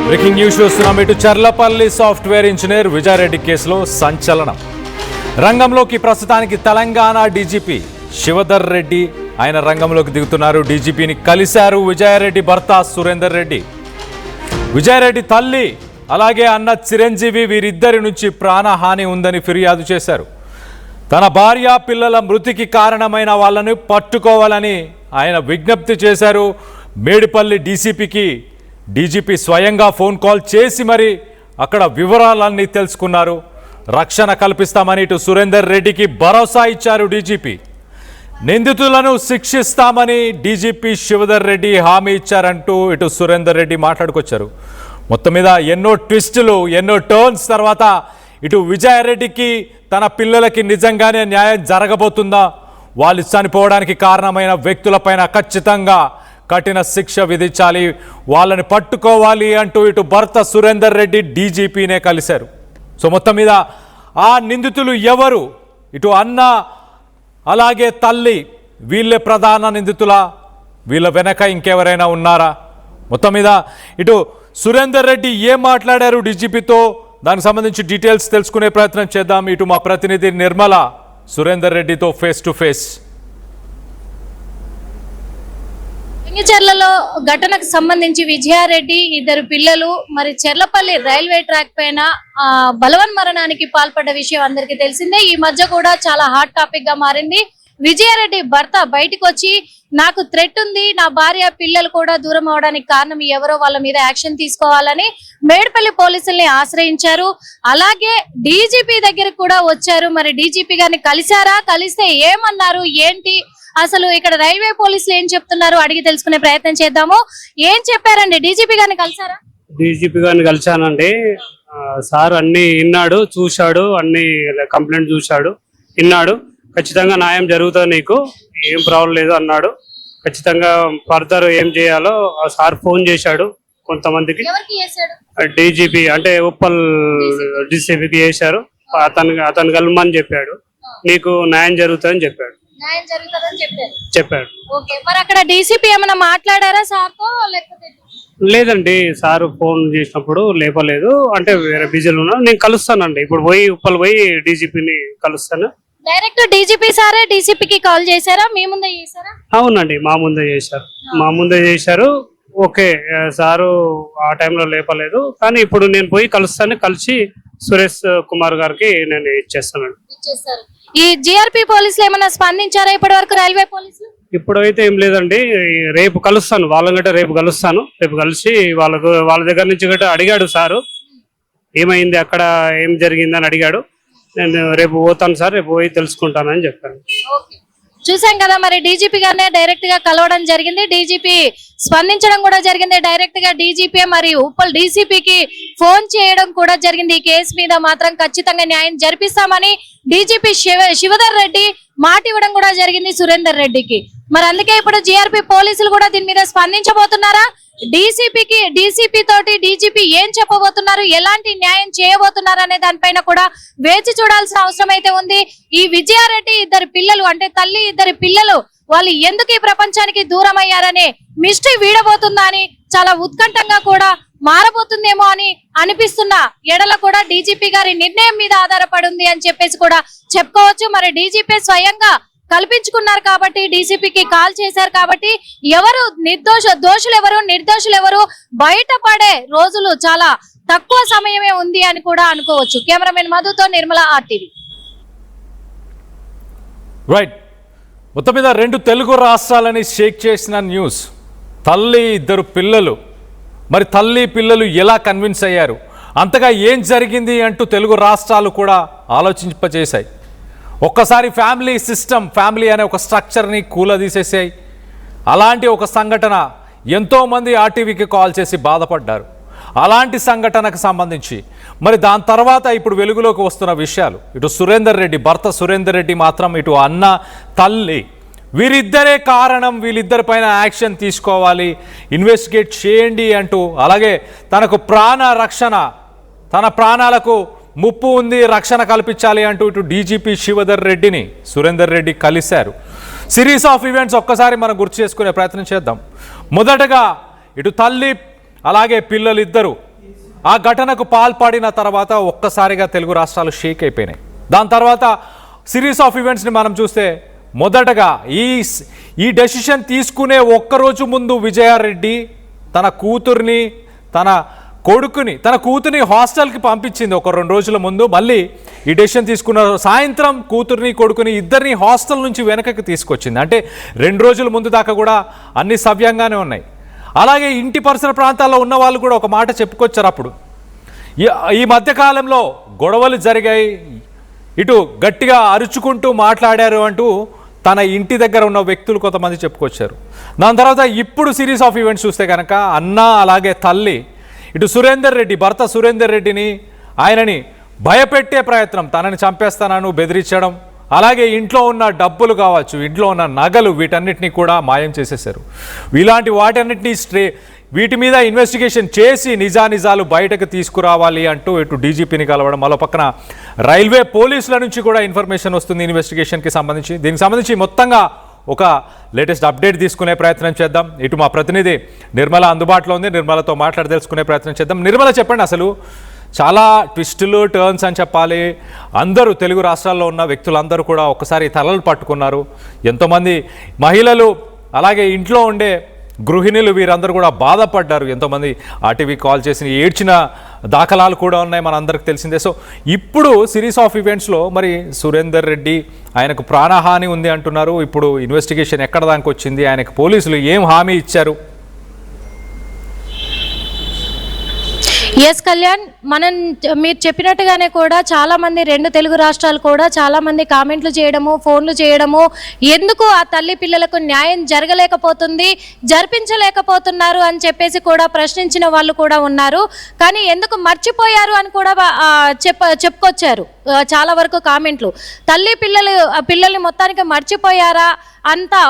Breaking news చూస్తున్నాం. ఇటు Cherlapalli software engineer Vijaya Reddy కేసులో సంచలనం. రంగంలోకి ప్రస్తుతానికి తెలంగాణ డీజీపీ శివధర్ రెడ్డి ఆయన రంగంలోకి దిగుతున్నారు. డీజీపీని కలిశారు విజయారెడ్డి భర్త సురేందర్ రెడ్డి. విజయారెడ్డి తల్లి అలాగే అన్న చిరంజీవి వీరిద్దరి నుంచి ప్రాణహాని ఉందని ఫిర్యాదు చేశారు. తన భార్య పిల్లల మృతికి కారణమైన వాళ్ళని పట్టుకోవాలని ఆయన విజ్ఞప్తి చేశారు. మేడిపల్లి డీసీపీకి డీజీపీ స్వయంగా ఫోన్ కాల్ చేసి మరి అక్కడ వివరాలన్నీ తెలుసుకున్నారు. రక్షణ కల్పిస్తామని ఇటు సురేందర్ రెడ్డికి భరోసా ఇచ్చారు డీజీపీ. నిందితులను శిక్షిస్తామని డీజీపీ శివధర్ రెడ్డి హామీ ఇచ్చారంటూ ఇటు సురేందర్ రెడ్డి మాట్లాడుకొచ్చారు. మొత్తం మీద ఎన్నో ట్విస్టులు ఎన్నో టర్న్స్ తర్వాత ఇటు విజయారెడ్డికి తన పిల్లలకి నిజంగానే న్యాయం జరగబోతుందా, వాళ్ళు చనిపోవడానికి కారణమైన వ్యక్తులపైన ఖచ్చితంగా కఠిన శిక్ష విధించాలి, వాళ్ళని పట్టుకోవాలి అంటూ ఇటు భర్త సురేందర్ రెడ్డి డీజీపీనే కలిశారు. సో మొత్తం మీద ఆ నిందితులు ఎవరు, ఇటు అన్న అలాగే తల్లి వీళ్ళే ప్రధాన నిందితుల, వీళ్ళ వెనక ఇంకెవరైనా ఉన్నారా? మొత్తం మీద ఇటు సురేందర్ రెడ్డి ఏం మాట్లాడారు డీజీపీతో, దానికి సంబంధించి డీటెయిల్స్ తెలుసుకునే ప్రయత్నం చేద్దాం. ఇటు మా ప్రతినిధి నిర్మల సురేందర్ రెడ్డితో ఫేస్ టు ఫేస్. చెర్లలో ఘటనకు సంబంధించి విజయారెడ్డి ఇద్దరు పిల్లలు మరి చెర్లపల్లి రైల్వే ట్రాక్ పైన బలవన్ మరణానికి పాల్పడ్డ విషయం అందరికీ తెలిసిందే. ఈ మధ్య కూడా చాలా హాట్ టాపిక్ గా మారింది. విజయారెడ్డి భర్త బయటకు వచ్చి నాకు థ్రెట్ ఉంది, నా భార్య పిల్లలు కూడా దూరం అవడానికి కారణం ఎవరో, వాళ్ళ మీద యాక్షన్ తీసుకోవాలని మేడిపల్లి పోలీసుల్ని ఆశ్రయించారు. అలాగే డీజీపీ దగ్గరికి కూడా వచ్చారు. మరి డీజీపీ గారిని కలిశారా, కలిస్తే ఏమన్నారు, ఏంటి అసలు ఇక్కడ రైల్వే పోలీసులు ఏం చెప్తున్నారు అడిగి తెలుసుకునే ప్రయత్నం చేద్దాము. ఏం చెప్పారండి? డీజీపీ గారిని కలిసారా? డీజీపీ గారిని కలిశానండి. సార్ అన్ని విన్నాడు, చూశాడు, అన్ని కంప్లైంట్ చూశాడు, విన్నాడు. ఖచ్చితంగా న్యాయం జరుగుతుంది, నీకు ఏం ప్రాబ్లం లేదు అన్నాడు. ఖచ్చితంగా ఫర్దర్ ఏం చేయాలో సార్ ఫోన్ చేశాడు కొంతమందికి. డీజీపీ అంటే ఉప్పల్ డీసీపీకి చేశారు. అతను కలమని చెప్పాడు, నీకు న్యాయం జరుగుతుందని చెప్పాడు. చెప్పాడు. మరి అక్కడ డీసీపీ ఏమైనా మాట్లాడారా సార్ తో? లేదండి, సార్ ఫోన్ చేసినప్పుడు లేపలేదు, అంటే వేరే బిజీలు ఉన్నా. నేను కలుస్తానండి, ఇప్పుడు పోయి ఉప్పల్ పోయి డీజీపీని కలుస్తాను. డైరెక్ట్ డీజీపీ సారే డీసీపీకి కాల్ చేశారా, మీ ముందే చేశారా? అవునండి, మా ముందే చేశారు. ఓకే, సారు ఆ టైంలో లేపలేదు, కానీ ఇప్పుడు నేను పోయి కలుస్తాను. కలిసి సురేష్ కుమార్ గారికి నేను ఇచ్చేస్తానండి. ఈ జీఆర్పీ పోలీసులు ఏమైనా స్పందించారా ఇప్పటి వరకు రైల్వే పోలీసులు? ఇప్పుడైతే ఏం లేదండి, రేపు కలుస్తాను వాళ్ళంటే, రేపు కలిసి వాళ్ళ దగ్గర నుంచి గట్ట అడిగాడు సారు, ఏమైంది అక్కడ, ఏం జరిగిందని అడిగాడు. నేను రేపు పోతాను సార్, రేపు పోయి తెలుసుకుంటానని చెప్పాను. చూసాం కదా, మరి డీజీపీ గారినే డైరెక్ట్ గా కలవడం జరిగింది. డీజీపీ స్పందించడం కూడా జరిగింది. డైరెక్ట్ గా డీజీపీ మరి ఉప్పల్ డీసీపీకి ఫోన్ చేయడం కూడా జరిగింది. ఈ కేసు మీద మాత్రం ఖచ్చితంగా న్యాయం జరిపిస్తామని డీజీపీ శివధర్ రెడ్డి మాట ఇవ్వడం కూడా జరిగింది సురేందర్ రెడ్డికి. మరి అందుకే ఇప్పుడు జీఆర్పీ పోలీసులు కూడా దీని మీద స్పందించబోతున్నారా? డీసీపీ తోటి డీజీపీ ఏం చెప్పబోతున్నారు, ఎలాంటి న్యాయం చేయబోతున్నారు అనే దానిపైన కూడా వేచి చూడాల్సిన అవసరం అయితే ఉంది. ఈ విజయారెడ్డి ఇద్దరు పిల్లలు అంటే తల్లి ఇద్దరు పిల్లలు వాళ్ళు ఎందుకు ఈ ప్రపంచానికి దూరం అయ్యారనే మిస్టరీ వీడబోతుందా అని చాలా ఉత్కంఠంగా కూడా మారబోతుందేమో అని అనిపిస్తున్న ఎడల కూడా డీజీపీ గారి నిర్ణయం మీద ఆధారపడి ఉంది అని చెప్పేసి కూడా చెప్పుకోవచ్చు. మరి డీజీపీ స్వయంగా కల్పించుకున్నారు కాబట్టి, డీసీపీకి కాల్ చేశారు కాబట్టి ఎవరు దోషులు ఎవరు నిర్దోషులు ఎవరు బయటపడే రోజులు చాలా తక్కువ సమయమే ఉంది అని కూడా అనుకోవచ్చు. కెమెరామెన్ మధుతో నిర్మల, RTV. రైట్. మొత్తం మీద 2 తెలుగు రాష్ట్రాలని షేక్ చేసిన న్యూస్. తల్లి ఇద్దరు పిల్లలు, మరి తల్లి పిల్లలు ఎలా కన్విన్స్ అయ్యారు, అంతగా ఏం జరిగింది అంటూ తెలుగు రాష్ట్రాలు కూడా ఆలోచింపచేశాయి. ఒక్కసారి ఫ్యామిలీ సిస్టమ్, ఫ్యామిలీ అనే ఒక స్ట్రక్చర్ని కూలదీసేసాయి. అలాంటి ఒక సంఘటన ఎంతోమంది ఆర్టీవీకి కాల్ చేసి బాధపడ్డారు. అలాంటి సంఘటనకు సంబంధించి మరి దాని తర్వాత ఇప్పుడు వెలుగులోకి వస్తున్న విషయాలు, ఇటు సురేందర్ రెడ్డి భర్త సురేందర్ రెడ్డి మాత్రం ఇటు అన్న తల్లి వీరిద్దరే కారణం, వీళ్ళిద్దరిపైన యాక్షన్ తీసుకోవాలి, ఇన్వెస్టిగేట్ చేయండి అంటూ, అలాగే తనకు ప్రాణ రక్షణ, తన ప్రాణాలకు ముప్పు ఉంది, రక్షణ కల్పించాలి అంటూ ఇటు డీజీపీ శివధర్ రెడ్డిని సురేందర్ రెడ్డి కలిశారు. సిరీస్ ఆఫ్ ఈవెంట్స్ ఒక్కసారి మనం గుర్తు చేసుకునే ప్రయత్నం చేద్దాం. మొదటగా ఇటు తల్లి అలాగే పిల్లలు ఇద్దరు ఆ ఘటనకు పాల్పడిన తర్వాత ఒక్కసారిగా తెలుగు రాష్ట్రాలు షేక్ అయిపోయినాయి. దాని తర్వాత సిరీస్ ఆఫ్ ఈవెంట్స్ని మనం చూస్తే మొదటగా ఈ డెసిషన్ తీసుకునే ఒక్కరోజు ముందు విజయారెడ్డి తన కూతుర్ని తన కూతుర్ని హాస్టల్కి పంపించింది. ఒక 2 రోజుల ముందు మళ్ళీ ఈ డెసిషన్ తీసుకున్న సాయంత్రం కూతుర్ని కొడుకుని ఇద్దరిని హాస్టల్ నుంచి వెనకకి తీసుకొచ్చింది. అంటే 2 రోజుల ముందు దాకా కూడా అన్ని సవ్యంగానే ఉన్నాయి. అలాగే ఇంటి పరిసర ప్రాంతాల్లో ఉన్న వాళ్ళు కూడా ఒక మాట చెప్పుకొచ్చారు. అప్పుడు ఈ మధ్యకాలంలో గొడవలు జరిగాయి, ఇటు గట్టిగా అరుచుకుంటూ మాట్లాడారు అంటూ తన ఇంటి దగ్గర ఉన్న వ్యక్తులు కొంతమంది చెప్పుకొచ్చారు. దాని తర్వాత ఇప్పుడు సిరీస్ ఆఫ్ ఈవెంట్స్ చూస్తే కనుక అన్న అలాగే తల్లి ఇటు భర్త సురేందర్ రెడ్డిని ఆయనని భయపెట్టే ప్రయత్నం, తనని చంపేస్తానని బెదిరించడం, అలాగే ఇంట్లో ఉన్న డబ్బులు కావచ్చు, ఇంట్లో ఉన్న నగలు, వీటన్నిటిని కూడా మాయం చేసేశారు. ఇలాంటి వాటన్నిటిని వీటి మీద ఇన్వెస్టిగేషన్ చేసి నిజానిజాలు బయటకు తీసుకురావాలి అంటూ ఇటు డీజీపీని కలవడం, మరో పక్కన రైల్వే పోలీసుల నుంచి కూడా ఇన్ఫర్మేషన్ వస్తుంది ఇన్వెస్టిగేషన్కి సంబంధించి. దీనికి సంబంధించి మొత్తంగా ఒక లేటెస్ట్ అప్డేట్ తీసుకునే ప్రయత్నం చేద్దాం. ఇటు మా ప్రతినిధి నిర్మల అందుబాటులో ఉంది, నిర్మలతో మాట్లాడి తెలుసుకునే ప్రయత్నం చేద్దాం. నిర్మల, చెప్పండి, అసలు చాలా ట్విస్టులు టర్న్స్ అని చెప్పాలి. అందరూ తెలుగు రాష్ట్రాల్లో ఉన్న వ్యక్తులందరూ కూడా ఒక్కసారి తలలు పట్టుకున్నారు. ఎంతోమంది మహిళలు అలాగే ఇంట్లో ఉండే గృహిణులు వీరందరూ కూడా బాధపడ్డారు. ఎంతోమంది ఆర్టీవీ కాల్ చేసి ఏడ్చిన దాఖలాలు కూడా ఉన్నాయి, మనందరికి తెలిసిందే. సో ఇప్పుడు సిరీస్ ఆఫ్ ఈవెంట్స్లో మరి సురేందర్ రెడ్డి ఆయనకు ప్రాణహాని ఉంది అంటున్నారు. ఇప్పుడు ఇన్వెస్టిగేషన్ ఎక్కడ దానికి వచ్చింది, ఆయనకు పోలీసులు ఏం హామీ ఇచ్చారు? ఎస్ కళ్యాణ్, మీరు చెప్పినట్టుగానే కూడా చాలా మంది 2 తెలుగు రాష్ట్రాలు కూడా చాలా మంది కామెంట్లు చేయడము, ఫోన్లు చేయడము, ఎందుకు ఆ తల్లి పిల్లలకు న్యాయం జరగలేకపోతుంది, జరిపించలేకపోతున్నారు అని చెప్పేసి కూడా ప్రశ్నించిన వాళ్ళు కూడా ఉన్నారు. కానీ ఎందుకు మర్చిపోయారు అని కూడా చెప్పుకొచ్చారు చాలా వరకు కామెంట్లు. తల్లి పిల్లల్ని మొత్తానికి మర్చిపోయారా, అంతా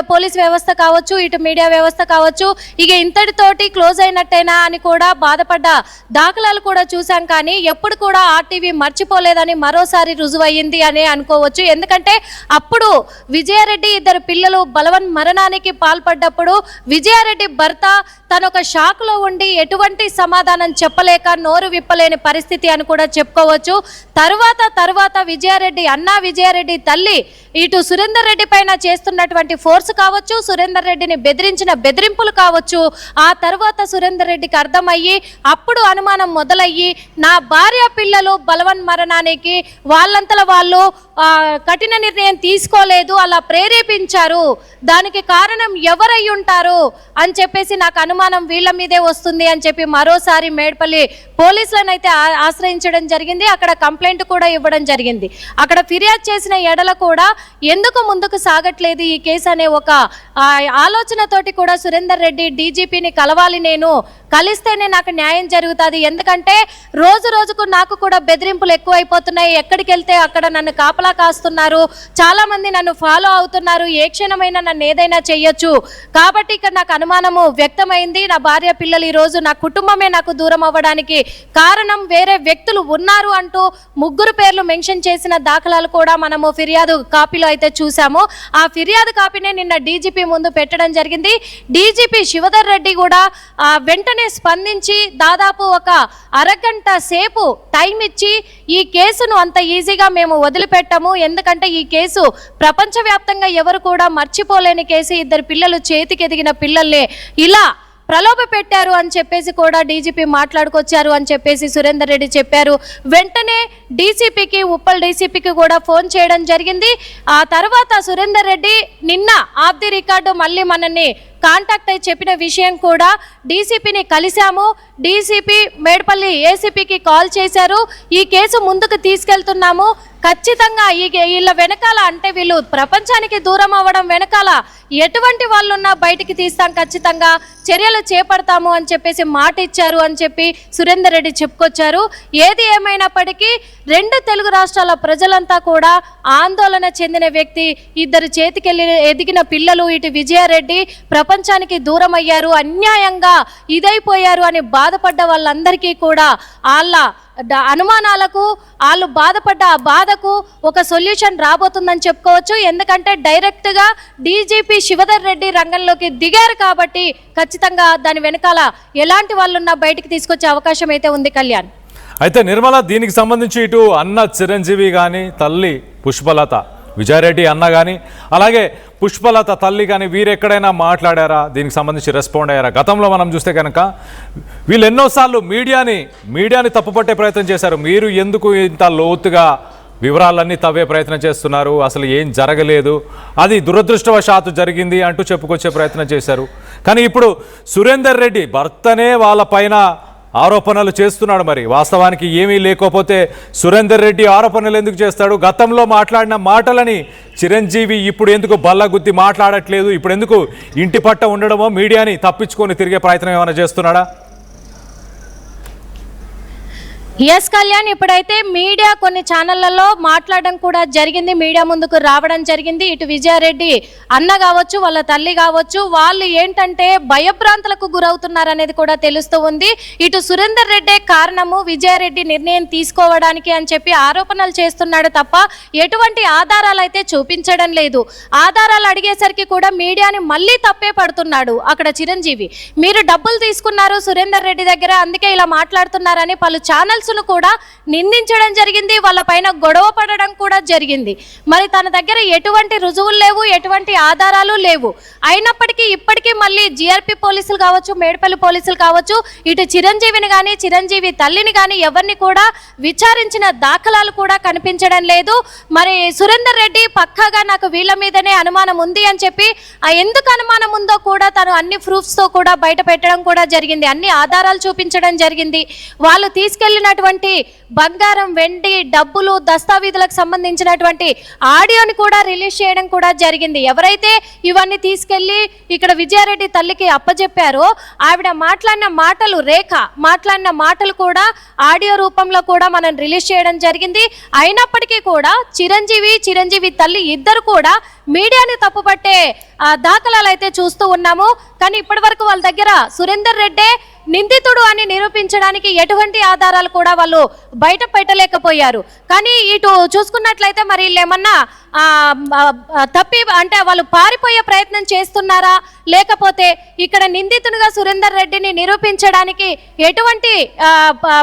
పోలీస్ వ్యవస్థ కావచ్చు, ఇటు మీడియా వ్యవస్థ కావచ్చు, ఇక ఇంతటితోటి క్లోజ్ అయినట్టేనా అని కూడా బాధపడ్డ దాఖలాలు కూడా చూసాం. కానీ ఎప్పుడు కూడా ఆర్టీవీ మర్చిపోలేదని మరోసారి రుజువయ్యింది అని అనుకోవచ్చు. ఎందుకంటే అప్పుడు విజయారెడ్డి ఇద్దరు పిల్లలు బలవన్ మరణానికి పాల్పడ్డప్పుడు విజయారెడ్డి భర్త తనొక షాక్లో ఉండి ఎటువంటి సమాధానం చెప్పలేక నోరు విప్పలేని పరిస్థితి అని కూడా చెప్పుకోవచ్చు. తర్వాత విజయారెడ్డి తల్లి ఇటు సురేందర్ రెడ్డి పైన చేస్తున్నటువంటి ఫోర్స్ కావచ్చు, సురేందర్ రెడ్డిని బెదిరించిన బెదిరింపులు కావచ్చు, ఆ తర్వాత సురేందర్ రెడ్డికి అర్థమయ్యి అప్పుడు అనుమానం మొదలయ్యి నా భార్య పిల్లలు బలవన్ మరణానికి వాళ్ళంతల వాళ్ళు కఠిన నిర్ణయం తీసుకోలేదు, అలా ప్రేరేపించారు, దానికి కారణం ఎవరై ఉంటారు అని చెప్పేసి నాకు అనుమానం వీళ్ళ మీదే వస్తుంది అని చెప్పి మరోసారి మేడ్పల్లి పోలీసులను అయితే ఆశ్రయించడం జరిగింది. అక్కడ కంప్లైంట్ కూడా ఇవ్వడం జరిగింది. అక్కడ ఫిర్యాదు చేసిన ఎడల కూడా ఎందుకు ముందుకు సాగట్లేదు ఈ కేసు అనే ఒక ఆలోచనతోటి కూడా సురేందర్ రెడ్డి డీజీపీని కలవాలి, నేను కలిస్తేనే నాకు న్యాయం జరుగుతుంది, ఎందుకంటే రోజుకు నాకు కూడా బెదిరింపులు ఎక్కువైపోతున్నాయి, ఎక్కడికి వెళ్తే అక్కడ నన్ను కాపలా కాస్తున్నారు, చాలా మంది నన్ను ఫాలో అవుతున్నారు, ఏ క్షణమైనా నన్ను ఏదైనా చెయ్యొచ్చు, కాబట్టి ఇక్కడ నాకు అనుమానము వ్యక్తమైంది, నా భార్య పిల్లలు ఈ రోజు నా కుటుంబమే నాకు దూరం అవ్వడానికి కారణం వేరే వ్యక్తులు ఉన్నారు అంటూ 3 పేర్లు మెన్షన్ చేసిన దాఖలాలు కూడా మనము ఫిర్యాదు కాపీలో అయితే చూసాము. ఆ ఫిర్యాదు కాపీనే నిన్న డీజీపీ ముందు పెట్టడం జరిగింది. డీజీపీ శివధర్ రెడ్డి కూడా వెంటనే స్పందించి దాదాపు ఒక అరగంట సేపు టైం ఇచ్చి ఈ కేసును అంత ఈజీగా మేము వదిలిపెట్టాము, ఎందుకంటే ఈ కేసు ప్రపంచవ్యాప్తంగా ఎవరు కూడా మర్చిపోలేని కేసు, 2 పిల్లలు చేతికి ఎదిగిన పిల్లల్ని ఇలా ప్రలోభ పెట్టారు అని చెప్పేసి కూడా డీజీపీ మాట్లాడుకొచ్చారు అని చెప్పేసి సురేందర్ రెడ్డి చెప్పారు. వెంటనే డీసీపీకి, ఉప్పల్ డీసీపీకి కూడా ఫోన్ చేయడం జరిగింది. ఆ తర్వాత సురేందర్ రెడ్డి నిన్న ఆఫ్ ది రికార్డు మళ్ళీ మనల్ని కాంటాక్ట్ అయి చెప్పిన విషయం కూడా, డీసీపీని కలిశాము, డీసీపీ మేడ్పల్లి ఏసీపీకి కాల్ చేశారు, ఈ కేసు ముందుకు తీసుకెళ్తున్నాము, ఖచ్చితంగా వీళ్ళ వెనకాల అంటే వీళ్ళు ప్రపంచానికి దూరం అవ్వడం వెనకాల ఎటువంటి వాళ్ళున్నా బయటికి తీస్తాం, ఖచ్చితంగా చర్యలు చేపడతాము అని చెప్పేసి మాట ఇచ్చారు అని చెప్పి సురేందర్ రెడ్డి చెప్పుకొచ్చారు. ఏది ఏమైనప్పటికీ 2 తెలుగు రాష్ట్రాల ప్రజలంతా కూడా ఆందోళన చెందిన వ్యక్తి, 2 చేతికెళ్ళి ఎదిగిన పిల్లలు, ఇటు విజయారెడ్డి ప్రపంచానికి దూరం అయ్యారు, అన్యాయంగా ఇదైపోయారు అని బాధపడ్డ వాళ్ళందరికీ కూడా వాళ్ళ అనుమానాలకు, వాళ్ళు బాధపడ్డ ఆ బాధకు ఒక సొల్యూషన్ రాబోతుందని చెప్పుకోవచ్చు. ఎందుకంటే డైరెక్ట్గా డీజీపీ శివధర్ రెడ్డి రంగంలోకి దిగారు కాబట్టి ఖచ్చితంగా దాని వెనకాల ఎలాంటి వాళ్ళున్నా బయటికి తీసుకొచ్చే అవకాశం అయితే ఉంది కళ్యాణ్. అయితే నిర్మల, దీనికి సంబంధించి ఇటు అన్న చిరంజీవి కానీ, తల్లి పుష్పలత విజయారెడ్డి అన్న కానీ, అలాగే పుష్పలత తల్లి కానీ వీరెక్కడైనా మాట్లాడారా? దీనికి సంబంధించి రెస్పాండ్ అయ్యారా? గతంలో మనం చూస్తే కనుక వీళ్ళు ఎన్నోసార్లు మీడియాని తప్పుపట్టే ప్రయత్నం చేశారు. మీరు ఎందుకు ఇంత లోతుగా వివరాలన్నీ తవ్వే ప్రయత్నం చేస్తున్నారు, అసలు ఏం జరగలేదు, అది దురదృష్టవశాత్తు జరిగింది అంటూ చెప్పుకొచ్చే ప్రయత్నం చేశారు. కానీ ఇప్పుడు సురేందర్ రెడ్డి భర్తనే వాళ్ళ పైన ఆరోపణలు చేస్తున్నాడు. మరి వాస్తవానికి ఏమీ లేకపోతే సురేందర్ రెడ్డి ఆరోపణలు ఎందుకు చేస్తాడు? గతంలో మాట్లాడిన మాటలని చిరంజీవి ఇప్పుడు ఎందుకు బల్లగుద్ది మాట్లాడట్లేదు? ఇప్పుడు ఎందుకు ఇంటి పట్ట ఉండడమో మీడియాని తప్పించుకొని తిరిగే ప్రయత్నం ఏమైనా చేస్తున్నాడా? ఎస్ కళ్యాణ్, ఇప్పుడైతే మీడియా కొన్ని ఛానళ్లలో మాట్లాడడం కూడా జరిగింది, మీడియా ముందుకు రావడం జరిగింది. ఇటు విజయారెడ్డి అన్న కావచ్చు, వాళ్ళ తల్లి కావచ్చు, వాళ్ళు ఏంటంటే భయభ్రాంతులకు గురవుతున్నారనేది కూడా తెలుస్తూ ఉంది. ఇటు సురేందర్ రెడ్డే కారణము విజయారెడ్డి నిర్ణయం తీసుకోవడానికి అని చెప్పి ఆరోపణలు చేస్తున్నాడు తప్ప ఎటువంటి ఆధారాలు అయితే చూపించడం లేదు. ఆధారాలు అడిగేసరికి కూడా మీడియాని మళ్ళీ తప్పే పడుతున్నాడు అక్కడ చిరంజీవి. మీరు డబ్బులు తీసుకున్నారు సురేందర్ రెడ్డి దగ్గర, అందుకే ఇలా మాట్లాడుతున్నారని పలు ఛానల్స్ కూడా నిందించడం జరిగింది, వాళ్ళ పైన గొడవ పడడం కూడా జరిగింది. మరి తన దగ్గర ఎటువంటి రుజువులు లేవు, ఎటువంటి ఆధారాలు లేవు. అయినప్పటికీ ఇప్పటికీ మళ్ళీ జిఆర్పి పోలీసులు కావచ్చు, మేడ్పల్లి పోలీసులు కావచ్చు, ఇటు చిరంజీవిని కానీ చిరంజీవి తల్లిని కానీ ఎవరిని కూడా విచారించిన దాఖలాలు కూడా కనిపించడం లేదు. మరి సురేందర్ రెడ్డి పక్కాగా నాకు వీళ్ళ మీదనే అనుమానం ఉంది అని చెప్పి ఎందుకు అనుమానం ఉందో కూడా తను అన్ని ప్రూఫ్స్ తో కూడా బయట పెట్టడం కూడా జరిగింది, అన్ని ఆధారాలు చూపించడం జరిగింది. వాళ్ళు తీసుకెళ్లినటువంటి బంగారం, వెండి, డబ్బులు, దస్తావేజులకు సంబంధించినటువంటి ఆడియోని కూడా రిలీజ్ చేయడం కూడా జరిగింది. ఎవరైతే ఇవన్నీ తీసుకెళ్లి ఇక్కడ విజయారెడ్డి తల్లికి అప్పచెప్పారో ఆవిడ మాట్లాడిన మాటలు, రేఖ మాట్లాడిన మాటలు కూడా ఆడియో రూపంలో కూడా మనం రిలీజ్ చేయడం జరిగింది. అయినప్పటికీ కూడా చిరంజీవి తల్లి ఇద్దరు కూడా మీడియాని తప్పుపట్టే దాఖలాలు అయితే చూస్తూ ఉన్నాము. కానీ ఇప్పటి వరకు వాళ్ళ దగ్గర సురేందర్ రెడ్డే నిందితుడు అని నిరూపించడానికి ఎటువంటి ఆధారాలు కూడా వాళ్ళు బయట పెట్టలేకపోయారు. కానీ ఇటు చూసుకున్నట్లయితే మరి వీళ్ళు ఏమన్నా అంటే వాళ్ళు పారిపోయే ప్రయత్నం చేస్తున్నారా, లేకపోతే ఇక్కడ నిందితునిగా సురేందర్ రెడ్డిని నిరూపించడానికి ఎటువంటి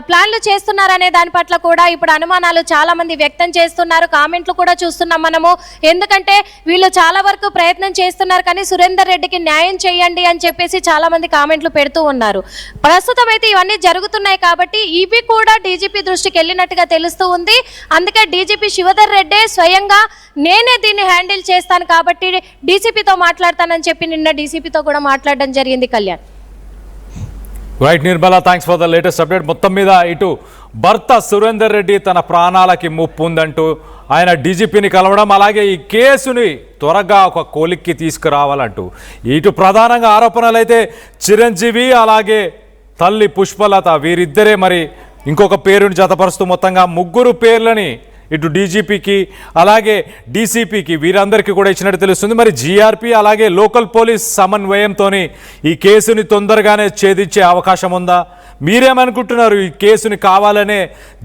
ప్లాన్లు చేస్తున్నారనే దాని పట్ల కూడా ఇప్పుడు అనుమానాలు చాలా మంది వ్యక్తం చేస్తున్నారు. కామెంట్లు కూడా చూస్తున్నాం మనము. ఎందుకంటే వీళ్ళు చాలా వరకు ప్రయత్నం చేస్తున్నారు కానీ సురేందర్ రెడ్డికి న్యాయం చేయండి అని చెప్పేసి చాలా మంది కామెంట్లు పెడుతూ ఉన్నారు. ప్రస్తుతం అయితే ఇవన్నీ జరుగుతున్నాయి కాబట్టి ఇవి కూడా డీజీపీ దృష్టికి వెళ్ళినట్టుగా తెలుస్తూ ఉంది. అందుకే డీజీపీ శివధర్ రెడ్డి స్వయంగా నేనే దీన్ని హ్యాండిల్ చేస్తాను కాబట్టి డీసీపీతో మాట్లాడతానని చెప్పి నిన్న డీసీపీతో కూడా మాట్లాడడం జరిగింది Kalyan. Right Nirmala, thanks for the latest update. మొత్తం మీద ఇటు భర్త సురేందర్ రెడ్డి తన ప్రాణాలకి ముప్పు ఉందంటూ ఆయన డీజీపీని కలవడం, అలాగే ఈ కేసుని త్వరగా ఒక కోలిక్కి తీసుకురావాలంటూ ఇటు ప్రధానంగా ఆరోపణలు అయితే చిరంజీవి అలాగే తల్లి పుష్పలత వీరిద్దరే మరి ఇంకొక పేరుని జతపరుస్తూ మొత్తంగా ముగ్గురు పేర్లని ఇటు డీజీపీకి అలాగే డీసీపీకి వీరందరికీ కూడా ఇచ్చినట్టు తెలుస్తుంది. మరి జీఆర్పీ అలాగే లోకల్ పోలీస్ సమన్వయంతో ఈ కేసుని తొందరగానే ఛేదించే అవకాశం ఉందా? మీరేమనుకుంటున్నారు? ఈ కేసుని కావాలనే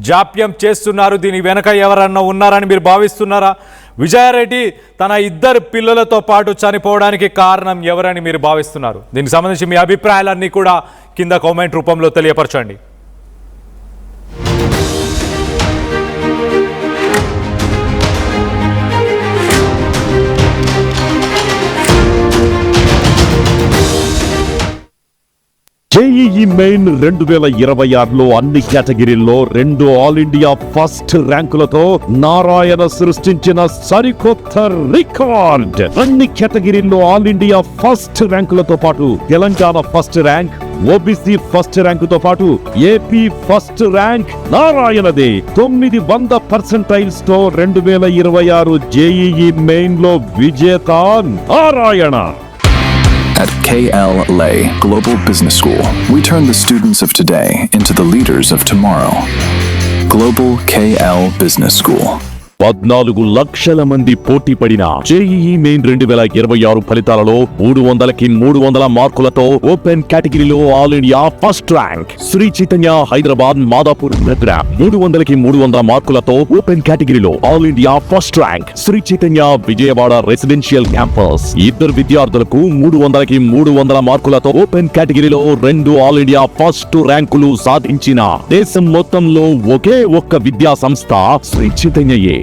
జాప్యం చేస్తున్నారు, దీని వెనక ఎవరన్నా ఉన్నారని మీరు భావిస్తున్నారా? విజయారెడ్డి తన ఇద్దరు పిల్లలతో పాటు చనిపోవడానికి కారణం ఎవరని మీరు భావిస్తున్నారు? దీనికి సంబంధించి మీ అభిప్రాయాలన్నీ కూడా కింద కామెంట్ రూపంలో తెలియపరచండి. జేఈఈ మెయిన్ 2026లో అన్ని కేటగిరీల్లో 2 ఆల్ ఇండియా ఫస్ట్ ర్యాంకులతో నారాయణ సృష్టించిన సరికొత్త రికార్డ్. అన్ని కేటగిరీల్లో ఆల్ ఇండియా ఫస్ట్ ర్యాంకులతో పాటు Telangana first rank, OBC first ర్యాంకుతో పాటు ఏపీ ఫస్ట్ ర్యాంక్ నారాయణదే. 900 పర్సెంటైల్స్ తో 2026 జేఈఈ మెయిన్ లో విజేత Narayana. At KLA Global Business School, we turn the students of today into the leaders of tomorrow. Global KL Business School. 14 లక్షల మంది పోటీ పడిన జేఈఈ మెయిన్ 2026 ఫలితాలలో 300కి 300 మార్కులతో ఓపెన్ కేటగిరీలో all India first rank Sri Chaitanya Hyderabad Madhapur దగ్గర 300కి 300 మార్కులతో ఓపెన్ కేటగిరీలో all India first rank Sri Chaitanya Vijayawada residential campus. ఇద్దరు విద్యార్థులకు 300కి 300 మార్కులతో ఓపెన్ కేటగిరీలో 2 ఆల్ ఇండియా ఫస్ట్ ర్యాంకులు సాధించిన దేశం మొత్తంలో ఒకే ఒక్క విద్యా సంస్థ శ్రీ చైతన్యయే.